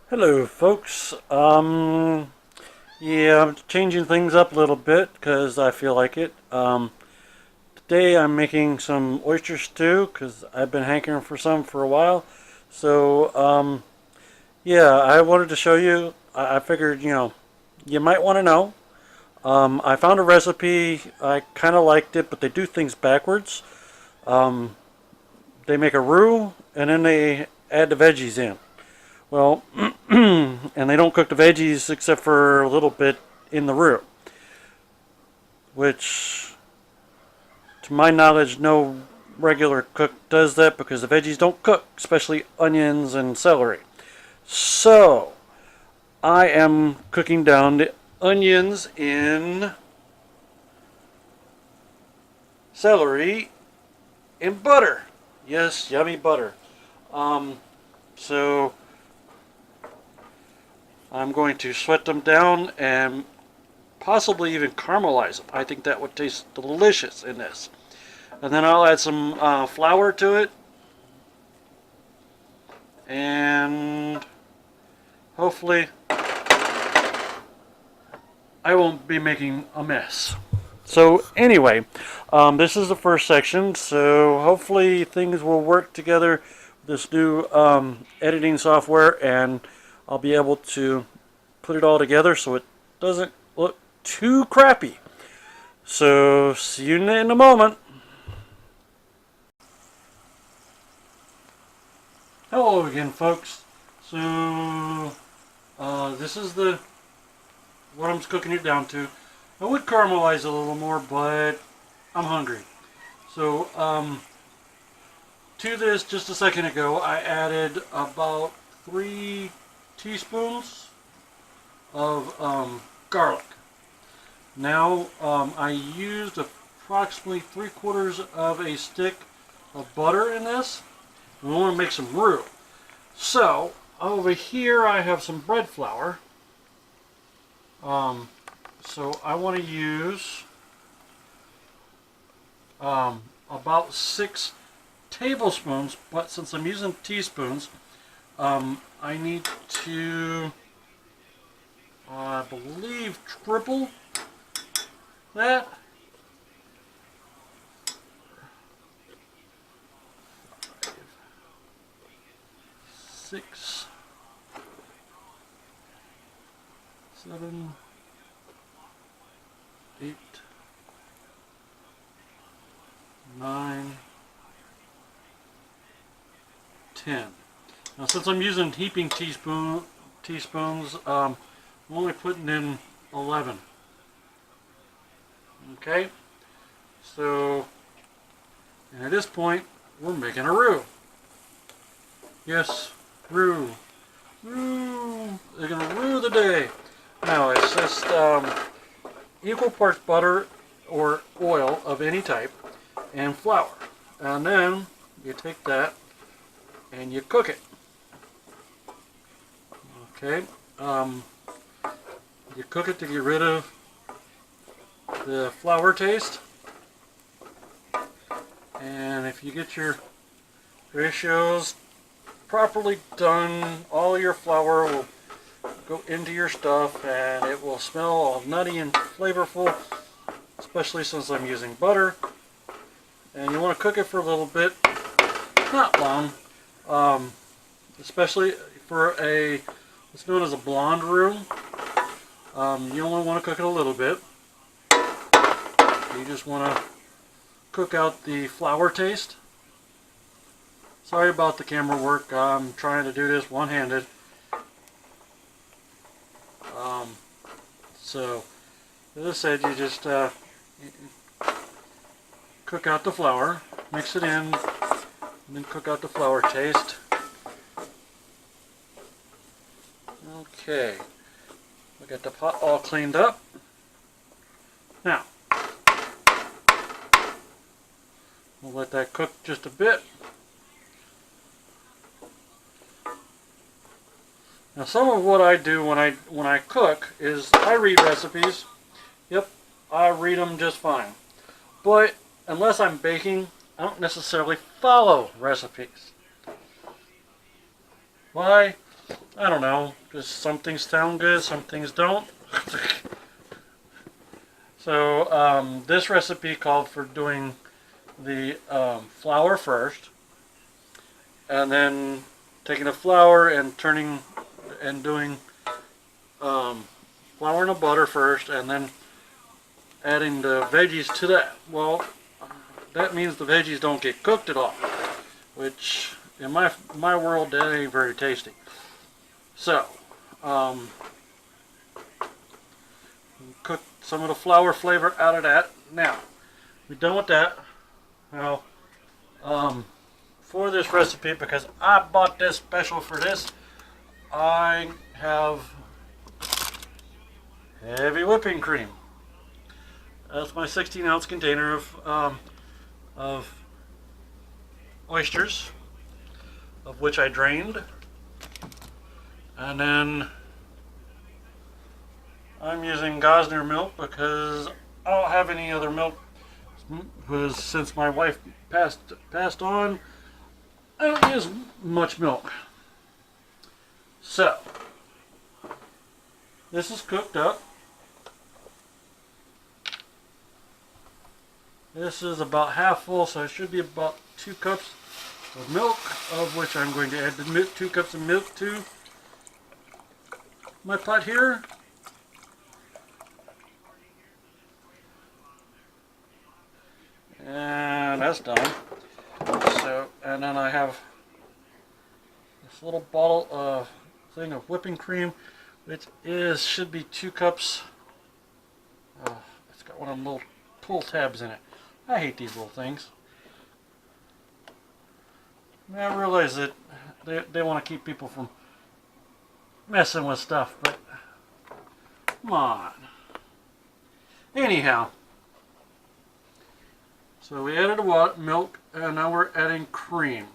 Hello, folks. Yeah, I'm changing things up a little bit because I feel like it. Today I'm making some oyster stew because I've been hankering for some for a while. So, yeah, I wanted to show you. I figured, you might want to know. I found a recipe. I kind of liked it, but they do things backwards. Um, they make a roux and then they add the veggies in. Well, and they don't cook the veggies except for a little bit in the roux, which, to my knowledge, no regular cook does that because the veggies don't cook, especially onions and celery. So, I am cooking down the onions in celery in butter. Yes, yummy butter. Um, so I'm going to sweat them down and possibly even caramelize them. I think that would taste delicious in this. And then I'll add some flour to it, and hopefully I won't be making a mess. So anyway, this is the first section, so hopefully things will work together with this new editing software, and I'll be able to put it all together so it doesn't look too crappy. So see you in a moment. Hello again, folks. So this is the what I'm cooking it down to. I would caramelize a little more, but I'm hungry. So to this, just a second ago, I added about 3 teaspoons of garlic. Now I used approximately 3/4 of a stick of butter in this. We want to make some roux. So over here I have some bread flour. So I want to use about 6 tablespoons, but since I'm using teaspoons, I need to, I believe, triple that. 6, 7, 8, 9, 10. Now since I'm using heaping teaspoons, I'm only putting in 11. Okay, so and at this point we're making a roux. Yes, roux. Roux. They're gonna roux the day. Now it's just equal parts butter or oil of any type and flour. And then you take that and you cook it. Okay. You cook it to get rid of the flour taste. And if you get your ratios properly done, all your flour will go into your stuff and it will smell all nutty and flavorful, especially since I'm using butter. And you want to cook it for a little bit, not long, especially for what's known as a blonde roux. You only want to cook it a little bit. You just want to cook out the flour taste. Sorry about the camera work. I'm trying to do this one-handed. So, as I said, you just cook out the flour, mix it in, and then cook out the flour taste. Okay, we got the pot all cleaned up. Now, we'll let that cook just a bit. Now, some of what I do when I cook is I read recipes. Yep, I read them just fine. But unless I'm baking, I don't necessarily follow recipes. Why? I don't know. Just some things sound good, some things don't. So this recipe called for doing the flour first, and then taking the flour and turning and doing flour and the butter first, and then adding the veggies to that. Well, that means the veggies don't get cooked at all, which in my world that ain't very tasty. So, cook some of the flour flavor out of that. Now, we're done with that. Now, for this recipe, because I bought this special for this, I have heavy whipping cream. That's my 16-ounce container of oysters, of which I drained, and then I'm using Gosner milk because I don't have any other milk. Because since my wife passed on, I don't use much milk. So this is cooked up. This is about half full, so it should be about 2 cups of milk, of which I'm going to add the 2 cups of milk to my pot here. And that's done. So, and then I have this little bottle of thing of whipping cream, which should be 2 cups. It's got one of them little pull tabs in it. I hate these little things. I realize that they want to keep people from messing with stuff, but come on. Anyhow, so we added milk, and now we're adding cream.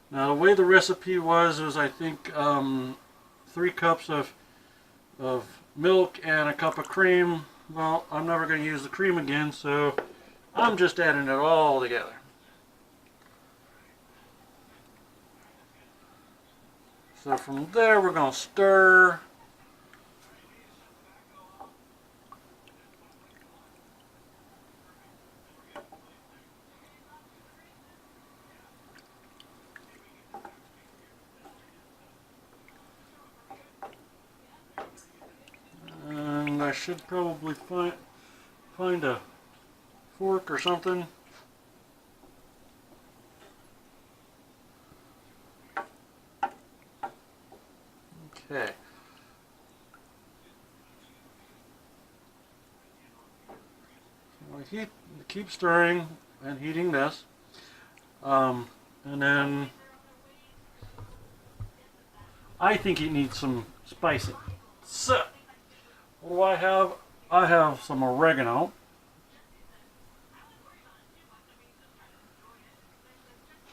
Now the way the recipe was I think 3 cups of milk and a cup of cream. Well, I'm never going to use the cream again, so I'm just adding it all together. So from there we're going to stir. And I should probably find a fork or something. Okay. So we keep stirring and heating this, and then I think it needs some spicing. So what do I have? I have some oregano.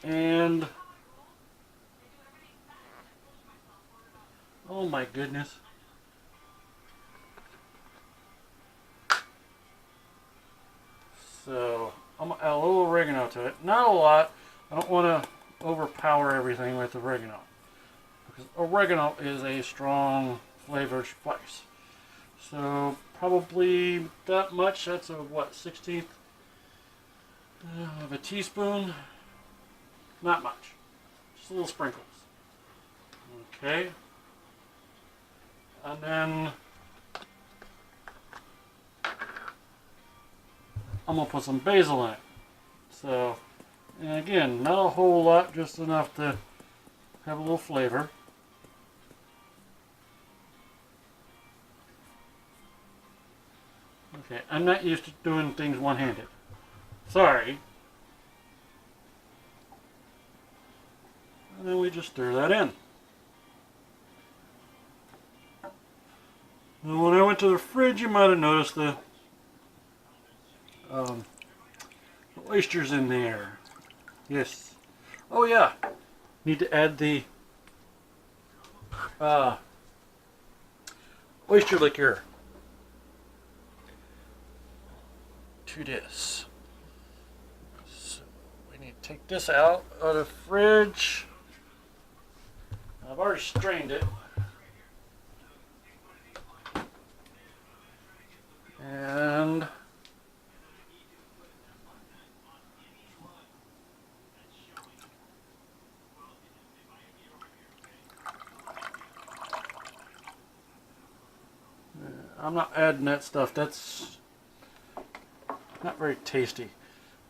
And oh my goodness. So I'm going to add a little oregano to it. Not a lot. I don't want to overpower everything with oregano, because oregano is a strong flavored spice. So probably that much. That's a what, 1/16 of a teaspoon. Not much. Just little sprinkles. Okay. And then I'm going to put some basil in it. So, and again, not a whole lot, just enough to have a little flavor. Okay, I'm not used to doing things one-handed. Sorry. And then we just stir that in. And when I went to the fridge, you might have noticed the oysters in there. Yes. Oh yeah. Need to add the oyster liquor to this. So we need to take this out of the fridge. I've already strained it. And I'm not adding that stuff. That's not very tasty.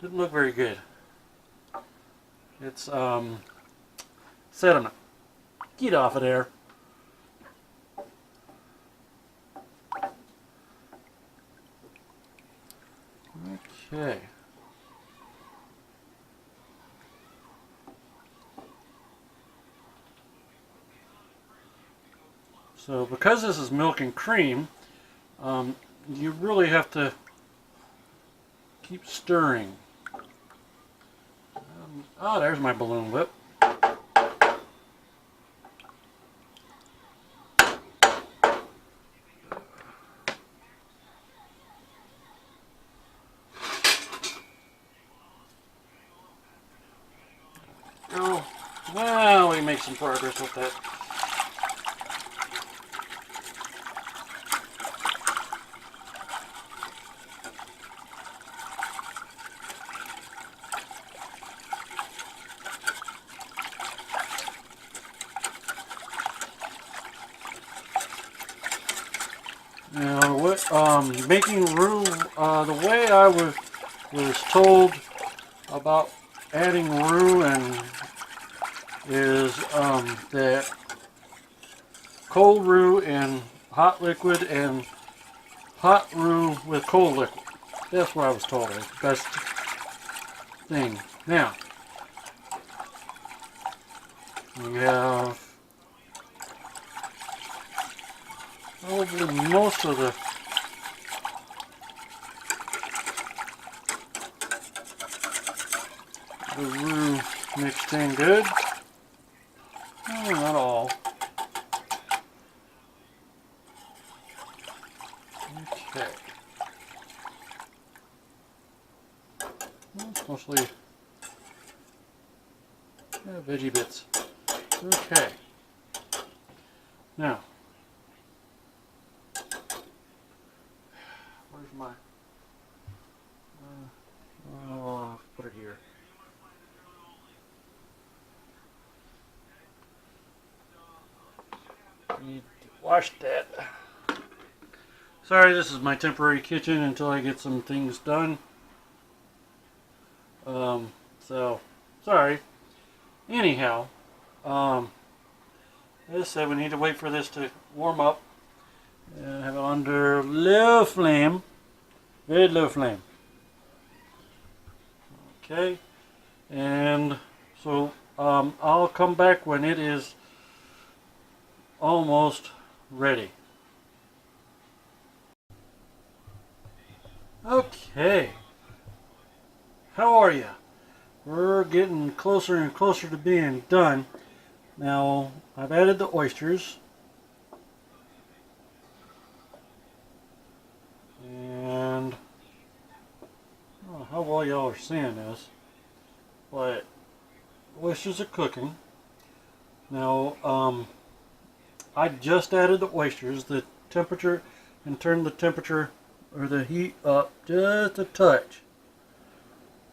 Didn't look very good. It's sediment. Get off of there. Okay. So because this is milk and cream, you really have to keep stirring. Oh, there's my balloon whip. Oh, well, we make some progress with that. Now, making roux, the way I was told about adding roux and is that cold roux in hot liquid and hot roux with cold liquid. That's what I was told. It's the best thing. Now, we have probably most of the roux mixed in good. Oh, not all. Okay. Well, mostly veggie bits. Okay. Now, where's my? I'll put it here. Need to wash that. Sorry, this is my temporary kitchen until I get some things done. So sorry. Anyhow, as I said, we need to wait for this to warm up and have it under low flame, very low flame. Okay, and so I'll come back when it is almost ready. Okay, how are you? We're getting closer and closer to being done. Now, I've added the oysters. And I don't know how well y'all are seeing this, but oysters are cooking. Now, I just added the oysters, the temperature, and turned the temperature or the heat up just a touch.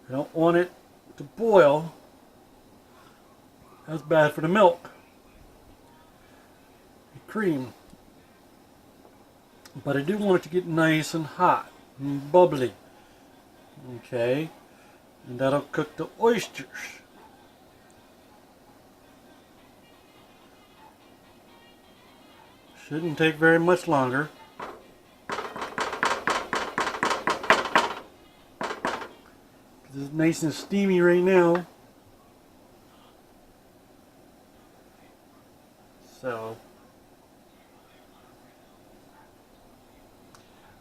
I don't want it to boil. That's bad for the milk, the cream. But I do want it to get nice and hot and bubbly. Okay, and that'll cook the oysters. Shouldn't take very much longer. It's nice and steamy right now. So,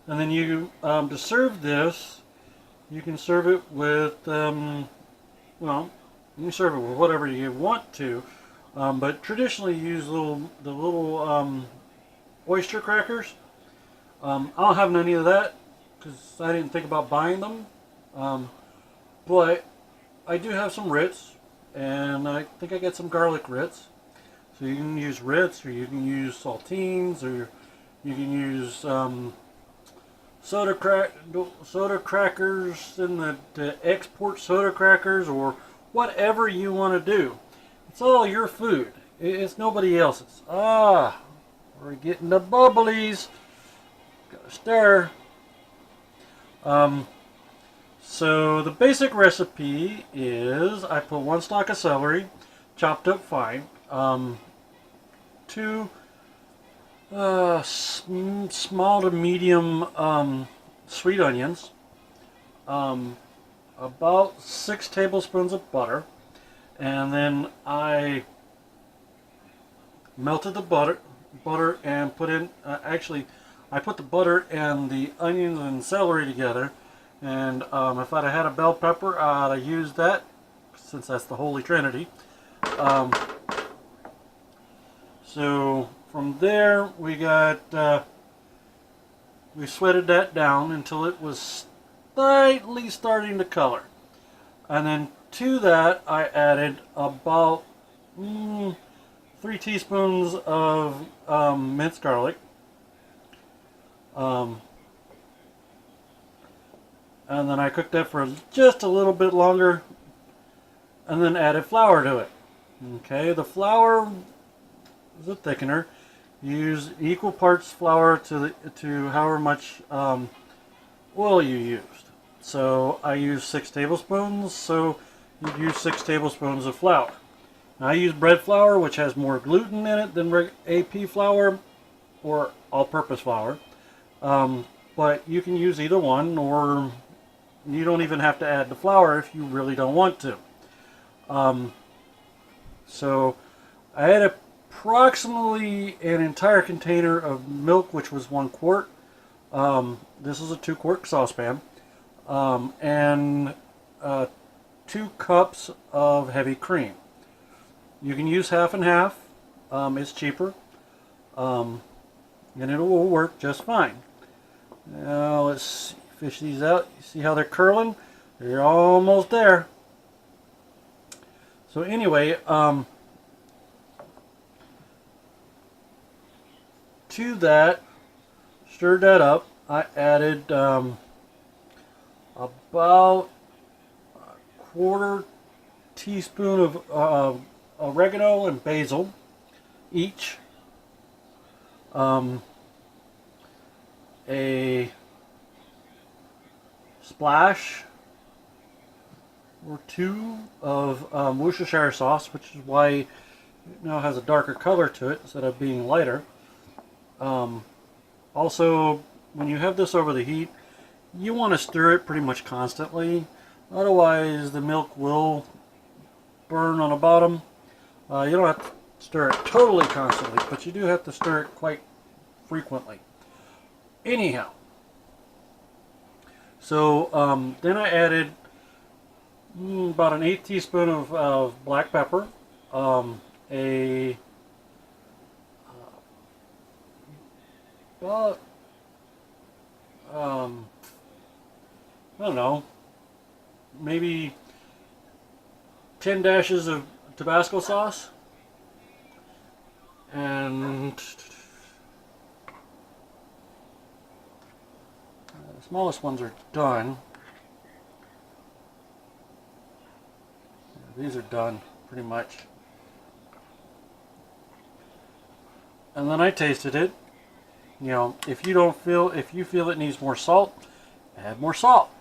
and then you, to serve this, you can serve it with, well, you can serve it with whatever you want to, but traditionally you use the little oyster crackers. I don't have any of that because I didn't think about buying them. But I do have some Ritz, and I think I got some garlic Ritz. So you can use Ritz, or you can use saltines, or you can use soda crackers and the export soda crackers or whatever you want to do. It's all your food. It's nobody else's. Ah, we're getting the bubblies. Gotta stir. So the basic recipe is I put 1 stalk of celery, chopped up fine, 2 small to medium sweet onions, about 6 tablespoons of butter, and then I melted the butter and put in, I put the butter and the onions and celery together, and if I'd have had a bell pepper, I'd have used that, since that's the Holy Trinity. So from there we sweated that down until it was slightly starting to color, and then to that I added about 3 teaspoons of minced garlic, and then I cooked that for just a little bit longer, and then added flour to it. Okay, the flour is a thickener. Use equal parts flour to however much oil you used. So I used 6 tablespoons, so you'd use 6 tablespoons of flour. Now I use bread flour, which has more gluten in it than AP flour or all-purpose flour. But you can use either one, or you don't even have to add the flour if you really don't want to. So I had approximately an entire container of milk, which was 1 quart. This is a 2-quart saucepan, and 2 cups of heavy cream. You can use half and half. It's cheaper, and it will work just fine. Now let's fish these out. You see how they're curling? They're almost there. So anyway, to that, stirred that up. I added about a 1/4 teaspoon of oregano and basil each. A splash or 2 of Worcestershire sauce, which is why it now has a darker color to it instead of being lighter. Also, when you have this over the heat, you want to stir it pretty much constantly. Otherwise, the milk will burn on the bottom. You don't have to stir it totally constantly, but you do have to stir it quite frequently. Anyhow, so then I added about an 1/8 teaspoon of black pepper, about I don't know, maybe 10 dashes of Tabasco sauce, and the smallest ones are done. These are done pretty much. And then I tasted it. You know, if you feel it needs more salt, add more salt.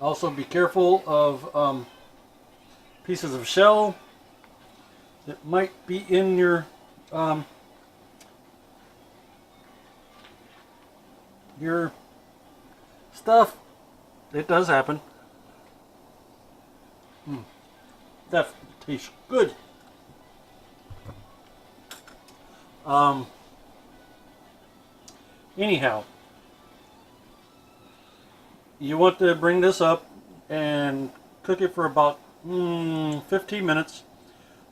Also be careful of pieces of shell that might be in your stuff. It does happen. That tastes good. Anyhow, you want to bring this up and cook it for about 15 minutes,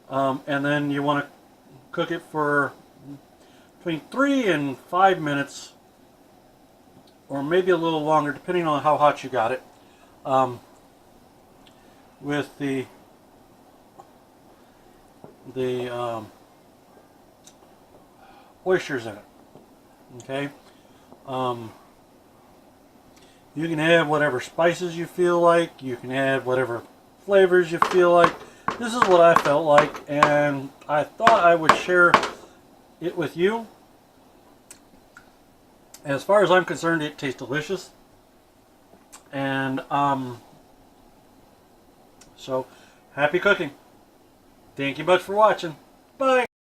and then you want to cook it for between 3 and 5 minutes, or maybe a little longer depending on how hot you got it, with the oysters in it. Okay. You can add whatever spices you feel like. You can add whatever flavors you feel like. This is what I felt like, and I thought I would share it with you. As far as I'm concerned, it tastes delicious. And so happy cooking. Thank you much for watching. Bye.